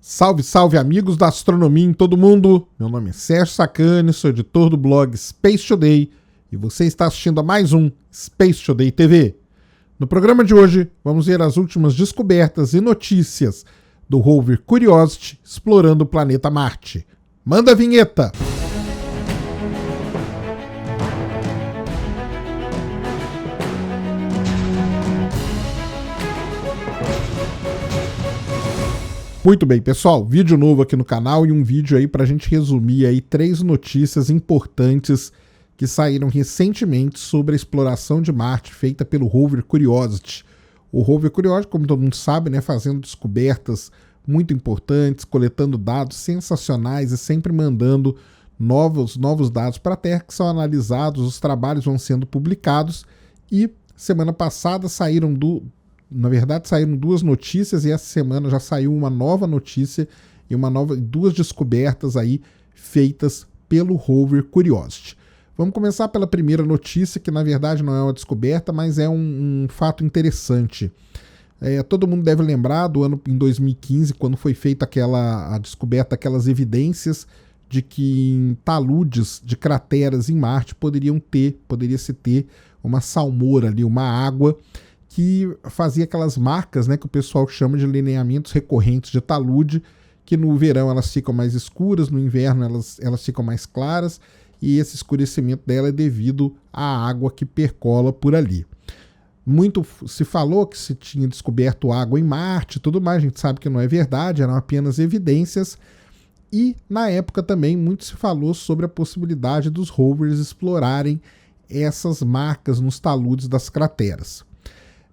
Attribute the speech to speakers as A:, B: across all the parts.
A: Salve, salve amigos da astronomia em todo mundo! Meu nome é Sérgio Sacani, sou editor do blog Space Today e você está assistindo a mais um Space Today TV. No programa de hoje, vamos ver as últimas descobertas e notícias do rover Curiosity explorando o planeta Marte. Manda a vinheta! Muito bem, pessoal, vídeo novo aqui no canal e um vídeo aí para a gente resumir aí 3 notícias importantes que saíram recentemente sobre a exploração de Marte feita pelo rover Curiosity. O rover Curiosity, como todo mundo sabe, né, fazendo descobertas muito importantes, coletando dados sensacionais e sempre mandando novos dados para a Terra que são analisados, os trabalhos vão sendo publicados e semana passada saíram duas notícias e essa semana já saiu uma nova notícia e duas descobertas aí feitas pelo rover Curiosity. Vamos começar pela primeira notícia, que na verdade não é uma descoberta, mas é um fato interessante. Todo mundo deve lembrar do ano em 2015, quando foi feita a descoberta daquelas evidências de que em taludes de crateras em Marte poderia-se ter uma salmoura ali, uma água que fazia aquelas marcas, né, que o pessoal chama de lineamentos recorrentes de talude, que no verão elas ficam mais escuras, no inverno elas ficam mais claras, e esse escurecimento dela é devido à água que percola por ali. Muito se falou que se tinha descoberto água em Marte e tudo mais, a gente sabe que não é verdade, eram apenas evidências, e na época também muito se falou sobre a possibilidade dos rovers explorarem essas marcas nos taludes das crateras.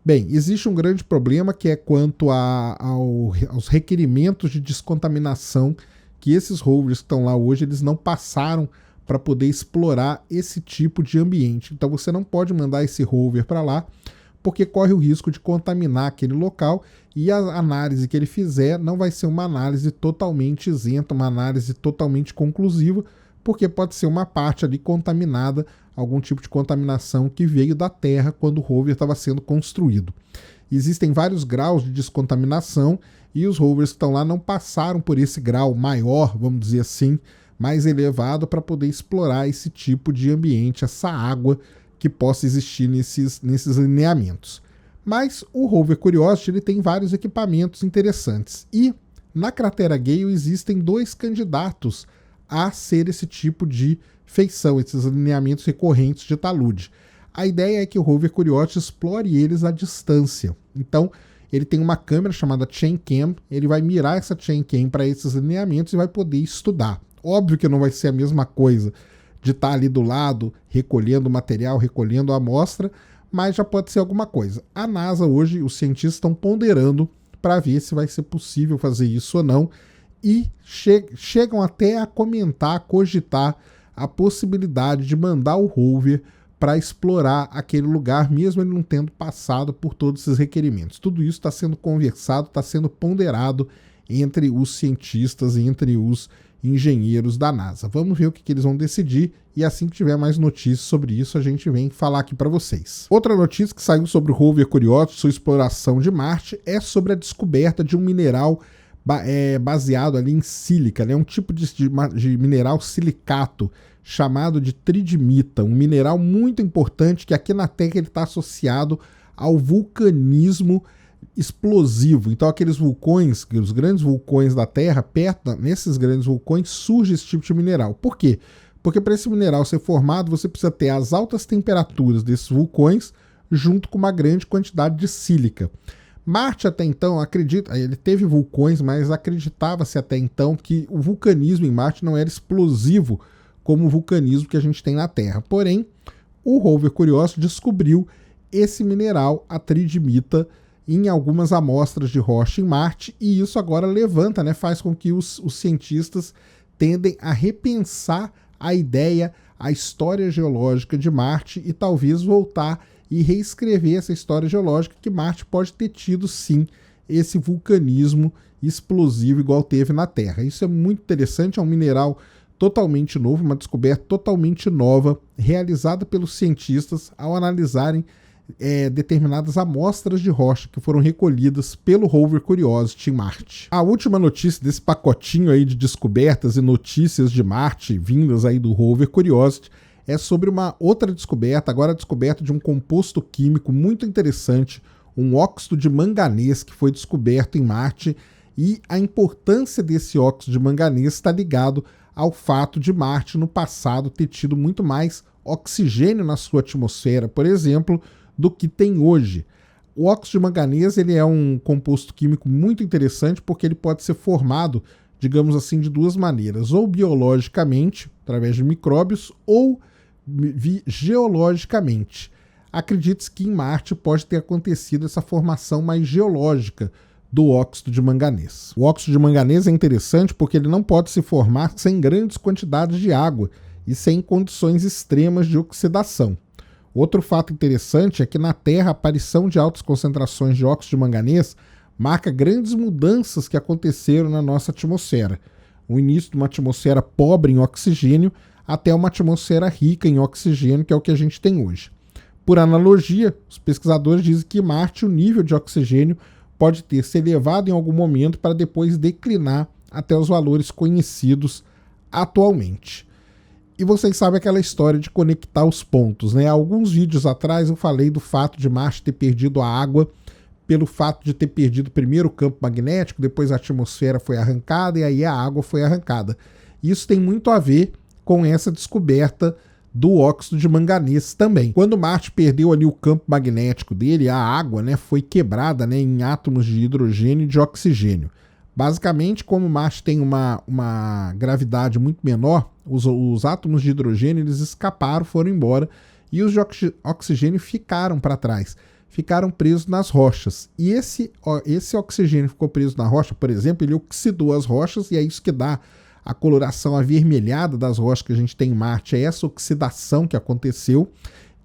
A: Bem, existe um grande problema que é quanto aos requerimentos de descontaminação que esses rovers que estão lá hoje, eles não passaram para poder explorar esse tipo de ambiente. Então você não pode mandar esse rover para lá, porque corre o risco de contaminar aquele local e a análise que ele fizer não vai ser uma análise totalmente isenta, uma análise totalmente conclusiva, porque pode ser uma parte ali contaminada, algum tipo de contaminação que veio da Terra quando o rover estava sendo construído. Existem vários graus de descontaminação e os rovers que estão lá não passaram por esse grau maior, vamos dizer assim, mais elevado para poder explorar esse tipo de ambiente, essa água que possa existir nesses lineamentos. Mas o rover Curiosity ele tem vários equipamentos interessantes e na cratera Gale existem 2 candidatos a ser esse tipo de feição, esses alinhamentos recorrentes de talude. A ideia é que o rover Curiosity explore eles à distância. Então, ele tem uma câmera chamada Chain Cam, ele vai mirar essa Chain Cam para esses alinhamentos e vai poder estudar. Óbvio que não vai ser a mesma coisa de estar ali do lado, recolhendo o material, recolhendo a amostra, mas já pode ser alguma coisa. A NASA hoje, os cientistas estão ponderando para ver se vai ser possível fazer isso ou não, e chegam até a comentar, a cogitar a possibilidade de mandar o rover para explorar aquele lugar, mesmo ele não tendo passado por todos esses requerimentos. Tudo isso está sendo conversado, está sendo ponderado entre os cientistas e entre os engenheiros da NASA. Vamos ver o que eles vão decidir e assim que tiver mais notícias sobre isso, a gente vem falar aqui para vocês. Outra notícia que saiu sobre o rover Curiosity, sua exploração de Marte, é sobre a descoberta de um mineral baseado ali em sílica, né? Um tipo de mineral silicato chamado de tridimita, um mineral muito importante que aqui na Terra ele está associado ao vulcanismo explosivo. Então aqueles vulcões, os grandes vulcões da Terra, nesses grandes vulcões surge esse tipo de mineral. Por quê? Porque para esse mineral ser formado você precisa ter as altas temperaturas desses vulcões junto com uma grande quantidade de sílica. Marte até então, ele teve vulcões, mas acreditava-se até então que o vulcanismo em Marte não era explosivo como o vulcanismo que a gente tem na Terra. Porém, o rover Curiosity descobriu esse mineral, a tridimita, em algumas amostras de rocha em Marte, e isso agora levanta, né, faz com que os cientistas tendem a repensar a ideia, a história geológica de Marte e talvez voltar e reescrever essa história geológica que Marte pode ter tido, sim, esse vulcanismo explosivo igual teve na Terra. Isso é muito interessante, é um mineral totalmente novo, uma descoberta totalmente nova, realizada pelos cientistas ao analisarem determinadas amostras de rocha que foram recolhidas pelo rover Curiosity em Marte. A última notícia desse pacotinho aí de descobertas e notícias de Marte vindas aí do rover Curiosity é sobre uma outra descoberta, agora a descoberta de um composto químico muito interessante, um óxido de manganês que foi descoberto em Marte, e a importância desse óxido de manganês está ligado ao fato de Marte no passado ter tido muito mais oxigênio na sua atmosfera, por exemplo, do que tem hoje. O óxido de manganês ele é um composto químico muito interessante porque ele pode ser formado, digamos assim, de duas maneiras, ou biologicamente, através de micróbios, ou geologicamente. Acredite-se que em Marte pode ter acontecido essa formação mais geológica do óxido de manganês. O óxido de manganês é interessante porque ele não pode se formar sem grandes quantidades de água e sem condições extremas de oxidação. Outro fato interessante é que na Terra a aparição de altas concentrações de óxido de manganês marca grandes mudanças que aconteceram na nossa atmosfera. O início de uma atmosfera pobre em oxigênio até uma atmosfera rica em oxigênio, que é o que a gente tem hoje. Por analogia, os pesquisadores dizem que em Marte o nível de oxigênio pode ter se elevado em algum momento para depois declinar até os valores conhecidos atualmente. E vocês sabem aquela história de conectar os pontos, né? Alguns vídeos atrás eu falei do fato de Marte ter perdido a água pelo fato de ter perdido primeiro o campo magnético, depois a atmosfera foi arrancada e aí a água foi arrancada. Isso tem muito a ver com essa descoberta do óxido de manganês também. Quando Marte perdeu ali o campo magnético dele, a água, né, foi quebrada, né, em átomos de hidrogênio e de oxigênio. Basicamente, como Marte tem uma gravidade muito menor, os átomos de hidrogênio eles escaparam, foram embora, e os de oxigênio ficaram para trás, ficaram presos nas rochas. E esse oxigênio ficou preso na rocha, por exemplo, ele oxidou as rochas, e é isso que dá a coloração avermelhada das rochas que a gente tem em Marte, é essa oxidação que aconteceu.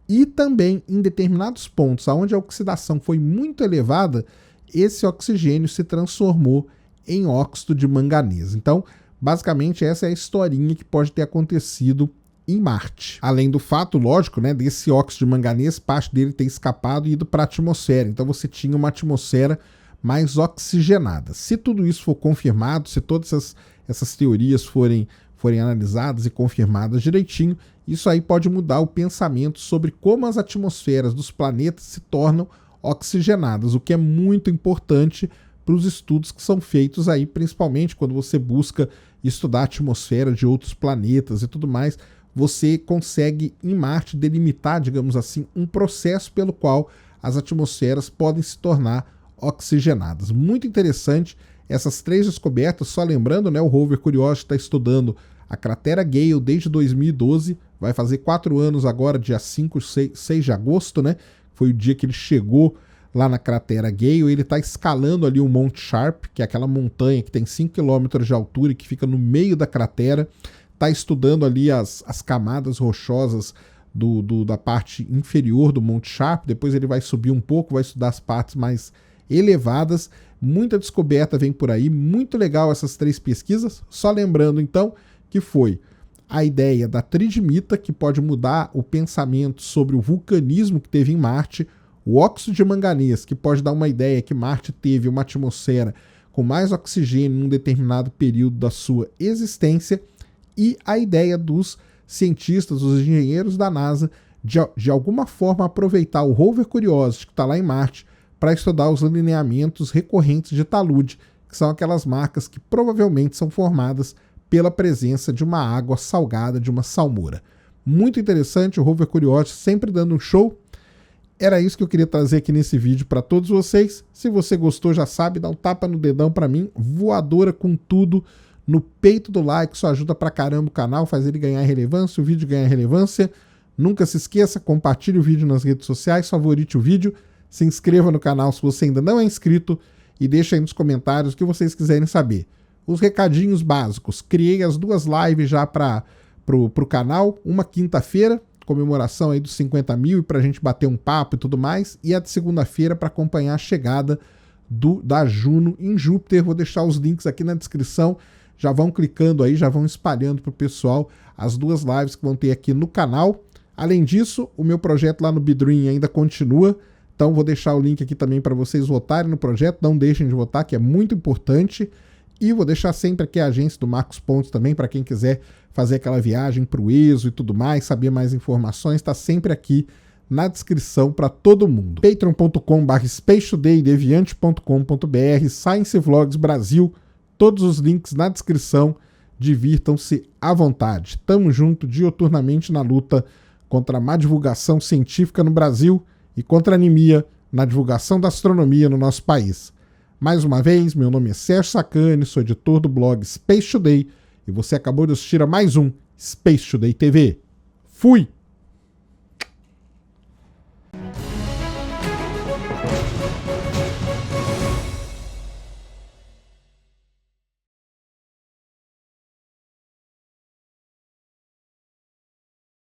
A: E também em determinados pontos onde a oxidação foi muito elevada, esse oxigênio se transformou em óxido de manganês. Então, basicamente, essa é a historinha que pode ter acontecido em Marte. Além do fato, lógico, né, desse óxido de manganês, parte dele ter escapado e ido para a atmosfera. Então você tinha uma atmosfera mais oxigenada. Se tudo isso for confirmado, se todas essas teorias forem analisadas e confirmadas direitinho, isso aí pode mudar o pensamento sobre como as atmosferas dos planetas se tornam oxigenadas, o que é muito importante para os estudos que são feitos aí, principalmente quando você busca estudar a atmosfera de outros planetas e tudo mais, você consegue em Marte delimitar, digamos assim, um processo pelo qual as atmosferas podem se tornar oxigenadas. Muito interessante essas três descobertas, só lembrando, né, o rover Curiosity está estudando a cratera Gale desde 2012, vai fazer 4 anos agora, dia 6 de agosto, né, foi o dia que ele chegou lá na cratera Gale. Ele está escalando ali o Monte Sharp, que é aquela montanha que tem 5 km de altura e que fica no meio da cratera, está estudando ali as camadas rochosas da parte inferior do Monte Sharp, depois ele vai subir um pouco, vai estudar as partes mais elevadas. Muita descoberta vem por aí, muito legal essas 3 pesquisas. Só lembrando então que foi a ideia da tridimita, que pode mudar o pensamento sobre o vulcanismo que teve em Marte, o óxido de manganês, que pode dar uma ideia que Marte teve uma atmosfera com mais oxigênio em um determinado período da sua existência, e a ideia dos cientistas, os engenheiros da NASA, de alguma forma aproveitar o rover Curiosity, que está lá em Marte, para estudar os lineamentos recorrentes de talude, que são aquelas marcas que provavelmente são formadas pela presença de uma água salgada, de uma salmoura. Muito interessante, o rover Curiosity sempre dando um show. Era isso que eu queria trazer aqui nesse vídeo para todos vocês. Se você gostou, já sabe, dá um tapa no dedão para mim, voadora com tudo no peito do like, isso ajuda pra caramba o canal, faz ele ganhar relevância, o vídeo ganhar relevância. Nunca se esqueça, compartilhe o vídeo nas redes sociais, favorite o vídeo, se inscreva no canal se você ainda não é inscrito e deixa aí nos comentários o que vocês quiserem saber. Os recadinhos básicos, criei as 2 lives já pro canal, uma quinta-feira, comemoração aí dos 50 mil e pra gente bater um papo e tudo mais, e a de segunda-feira para acompanhar a chegada da Juno em Júpiter. Vou deixar os links aqui na descrição, já vão clicando aí, já vão espalhando pro pessoal as 2 lives que vão ter aqui no canal. Além disso, o meu projeto lá no Bidream ainda continua, então vou deixar o link aqui também para vocês votarem no projeto, não deixem de votar, que é muito importante. E vou deixar sempre aqui a agência do Marcos Pontes também, para quem quiser fazer aquela viagem para o ESO e tudo mais, saber mais informações, está sempre aqui na descrição para todo mundo. patreon.com/spacetoday, deviante.com.br, Science Vlogs Brasil, todos os links na descrição, divirtam-se à vontade. Tamo junto dioturnamente na luta contra a má divulgação científica no Brasil e contra a anemia na divulgação da astronomia no nosso país. Mais uma vez, meu nome é Sérgio Sacani, sou editor do blog Space Today e você acabou de assistir a mais um Space Today TV. Fui!